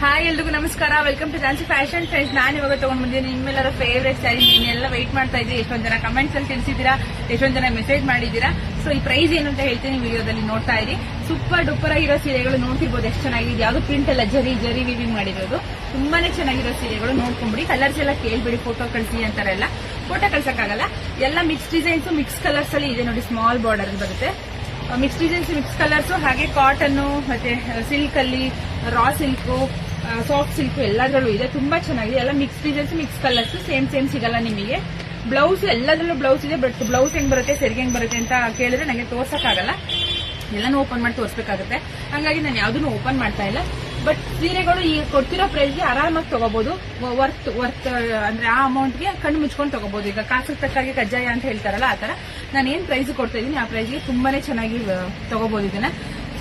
Hi ಎಲ್ರಿಗೂ ನಮಸ್ಕಾರ. Welcome to Jhansi fashion friends. ನಾನು ಇವಾಗ ತಗೊಂಡ್ ಬಂದಿದ್ದೀನಿ ನಿಮ್ಮೆಲ್ಲರ ಫೇವ್ರೇಟ್ ಸ್ಯಾರಿ. ನೀನೆಲ್ಲ ವೆಯ್ಟ್ ಮಾಡ್ತಾ ಇದ್ದೀರಿ. ಎಷ್ಟೊಂದು ಜನ ಕಮೆಂಟ್ಸ್ ಅಲ್ಲಿ ತಿಳಿಸಿದ್ದೀರಾ, ಎಷ್ಟೊಂದು ಜನ ಮೆಸೇಜ್ ಮಾಡಿದ್ದೀರಾ. ಸೊ ಈ ಪ್ರೈಸ್ ಏನು ಅಂತ ಹೇಳ್ತೀನಿ, ವಿಡಿಯೋದಲ್ಲಿ ನೋಡ್ತಾ ಇರಿ. ಸೂಪರ್ ಡೂಪರ್ ಆಗಿರೋ ಸೀರೆಗಳು ನೋಡ್ತಿರ್ಬೋದು ಎಷ್ಟು ಚೆನ್ನಾಗಿದೆ. ಯಾವ್ದು ಪ್ರಿಂಟ್ ಎಲ್ಲ ಜರಿ ವಿವಿಂಗ್ ಮಾಡಿರೋದು, ತುಂಬಾನೇ ಚೆನ್ನಾಗಿರೋ ಸೀರೆಗಳು. ನೋಡ್ಕೊಂಬಿಡಿ. ಕಲರ್ಸ್ ಎಲ್ಲ ಕೇಳ್ಬಿಡಿ, ಫೋಟೋ ಕಳಿಸಿ ಅಂತಾರೆಲ್ಲ. ಫೋಟೋ ಕಳ್ಸಕ್ಕಾಗಲ್ಲ. ಎಲ್ಲ ಮಿಕ್ಸ್ ಡಿಸೈನ್ಸ್, ಮಿಕ್ಸ್ ಕಲರ್ಸ್ ಅಲ್ಲಿ ಇದೆ ನೋಡಿ. ಸ್ಮಾಲ್ ಬಾರ್ಡರ್ ಬರುತ್ತೆ. ಮಿಕ್ಸ್ ಡಿಸೈನ್ಸ್, ಮಿಕ್ಸ್ ಕಲರ್ಸ್, ಹಾಗೆ ಕಾಟನ್ ಮತ್ತೆ ಸಿಲ್ಕ್ ಅಲ್ಲಿ ರಾ ಸಿಲ್ಕ್, ಸಾಫ್ಟ್ ಸಿಲ್ಕ್ ಎಲ್ಲದರಲ್ಲೂ ಇದೆ. ತುಂಬಾ ಚೆನ್ನಾಗಿದೆ. ಎಲ್ಲ mix designs, mix colours. Same ಸಿಗಲ್ಲ ನಿಮಗೆ. ಬ್ಲೌಸ್ ಎಲ್ಲದರಲ್ಲೂ ಬ್ಲೌಸ್ ಇದೆ. ಬಟ್ ಬ್ಲೌಸ್ ಹೆಂಗ್ ಬರುತ್ತೆ, ಸೆರಿಗೆ ಹೆಂಗ್ ಬರುತ್ತೆ ಅಂತ ಕೇಳಿದ್ರೆ ನನಗೆ ತೋರ್ಸಕ್ಕಾಗಲ್ಲ. ಎಲ್ಲಾನು ಓಪನ್ ಮಾಡಿ ತೋರಿಸಬೇಕಾಗುತ್ತೆ. ಹಂಗಾಗಿ ನಾನು ಯಾವ್ದನ್ನು ಓಪನ್ ಮಾಡ್ತಾ ಇಲ್ಲ. ಬಟ್ ಸೀರೆಗಳು ಈ ಕೊಡ್ತಿರೋ ಪ್ರೈಸ್ಗೆ ಆರಾಮಾಗಿ ತಗೋಬಹುದು. ವರ್ತ್ ಅಂದ್ರೆ ಆ ಅಮೌಂಟ್ಗೆ ಕಣ್ಣು ಮುಚ್ಕೊಂಡು ತಗೋಬಹುದು. ಈಗ ಕಾಸು ತಕ್ಕಾಗಿ ಕಜ್ಜಾಯ ಅಂತ ಹೇಳ್ತಾರಲ್ಲ, ಆತರ ನಾನು ಏನ್ ಪ್ರೈಸ್ ಕೊಡ್ತಾ ಇದೀನಿ ಆ ಪ್ರೈಸ್ಗೆ ತುಂಬಾನೇ ಚೆನ್ನಾಗಿ ತಗೋಬಹುದು. ಇದನ್ನ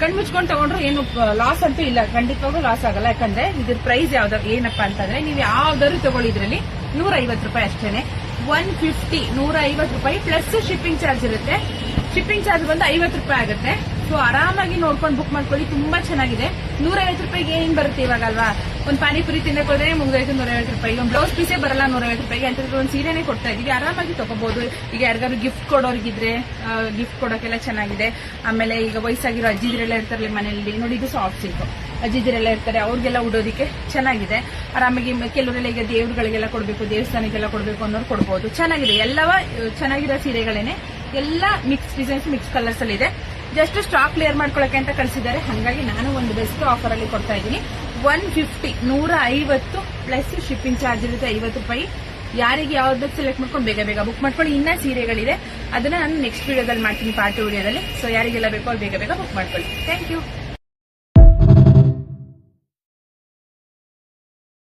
ಕಣ್ಣು ಮುಚ್ಕೊಂಡು ತಗೊಂಡ್ರು ಏನು ಲಾಸ್ ಅಂತೂ ಇಲ್ಲ, ಖಂಡಿತವಾಗೂ ಲಾಸ್ ಆಗಲ್ಲ. ಯಾಕಂದ್ರೆ ಇದ್ರ ಪ್ರೈಸ್ ಯಾವ್ದಾದ್ರು ಏನಪ್ಪಾ ಅಂತಂದ್ರೆ, ನೀವು ಯಾವ್ದಾದ್ರು ತಗೊಳ್ಳಿ ಇದ್ರಲ್ಲಿ 150 ರೂಪಾಯಿ ಅಷ್ಟೇನೆ. 150 150 ರೂಪಾಯಿ ಪ್ಲಸ್ ಶಿಪ್ಪಿಂಗ್ ಚಾರ್ಜ್ ಇರುತ್ತೆ. ಶಿಪ್ಪಿಂಗ್ ಚಾರ್ಜ್ ಬಂದು 50 ರೂಪಾಯಿ ಆಗುತ್ತೆ. ಸೊ ಆರಾಮಾಗಿ ನೋಡ್ಕೊಂಡು ಬುಕ್ ಮಾಡ್ಕೊಳ್ಳಿ. ತುಂಬಾ ಚೆನ್ನಾಗಿದೆ. 150 ರೂಪಾಯಿಗೆ ಏನ್ ಬರುತ್ತೆ ಇವಾಗ ಅಲ್ವಾ? ಒಂದು ಪಾನಿಪುರಿ ತಿನ್ನಕ್ ಹೋದ್ರೆ ಮುಗಿದೈತು 150 ರೂಪಾಯಿ. ಒಂದು ಬ್ಲೌಸ್ ಪೀಸೇ ಬರಲ್ಲ 150 ರೂಪಾಯಿಗೆ. ಅಂತಂದ್ರೆ ಒಂದು ಸೀರೆನೇ ಕೊಡ್ತಾ ಇದೀವಿ. ಆರಾಮಾಗಿ ತಗೋಬಹುದು. ಈಗ ಯಾರಿಗಾದ್ರು ಗಿಫ್ಟ್ ಕೊಡೋರ್ಗಿದ್ರೆ ಗಿಫ್ಟ್ ಕೊಡೋಕೆಲ್ಲ ಚೆನ್ನಾಗಿದೆ. ಆಮೇಲೆ ಈಗ ವಯಸ್ಸಾಗಿರೋ ಅಜ್ಜಿದಿರೆಲ್ಲ ಇರ್ತಾರಲ್ಲ ಮನೆಯಲ್ಲಿ ನೋಡಿ, ಇದು ಸಾಫ್ಟ್ ಸಿಲ್ಕ್. ಅಜ್ಜಿದಿರೆಲ್ಲ ಇರ್ತಾರೆ, ಅವ್ರಿಗೆಲ್ಲ ಉಡೋದಿಕ್ಕೆ ಚೆನ್ನಾಗಿದೆ. ಆರಾಮಾಗಿ ಕೆಲವರೆಲ್ಲ ಈಗ ದೇವ್ರುಗಳಿಗೆಲ್ಲ ಕೊಡಬೇಕು, ದೇವಸ್ಥಾನಕ್ಕೆಲ್ಲ ಕೊಡಬೇಕು ಅನ್ನೋರು ಕೊಡಬಹುದು. ಚೆನ್ನಾಗಿದೆ. ಎಲ್ಲವ ಚೆನ್ನಾಗಿರೋ ಸೀರೆಗಳೇನೆ. ಎಲ್ಲ ಮಿಕ್ಸ್ ಡಿಸೈನ್ಸ್, ಮಿಕ್ಸ್ ಕಲರ್ಸ್ ಅಲ್ಲಿ ಇದೆ. ಜಸ್ಟ್ ಸ್ಟಾಕ್ ಕ್ಲಿಯರ್ ಮಾಡ್ಕೊಳಕ್ಕೆ ಅಂತ ಕಳಿಸಿದ್ದಾರೆ. ಹಾಗಾಗಿ ನಾನು ಒಂದು ಬೆಸ್ಟ್ ಆಫರ್ ಅಲ್ಲಿ ಕೊಡ್ತಾ ಇದ್ದೀನಿ. 150 150 ಪ್ಲಸ್ ಶಿಪ್ಪಿಂಗ್ ಚಾರ್ಜ್ ಇರುತ್ತೆ 50 ರೂಪಾಯಿ. ಯಾರಿಗೆ ಯಾವ್ದು ಸೆಲೆಕ್ಟ್ ಮಾಡ್ಕೊಂಡು ಬೇಗ ಬುಕ್ ಮಾಡ್ಕೊಳ್ಳಿ. ಇನ್ನ ಸೀರೆಗಳಿದೆ, ಅದನ್ನ ನಾನು ನೆಕ್ಸ್ಟ್ ವಿಡಿಯೋದಲ್ಲಿ ಮಾಡ್ತೀನಿ, ಪಾರ್ಟಿ ವಿಡಿಯೋದಲ್ಲಿ. ಸೊ ಯಾರಿಗೆಲ್ಲ ಬೇಕೋ ಅವ್ರು ಬೇಗ ಬುಕ್ ಮಾಡ್ಕೊಳ್ಳಿ. Thank you.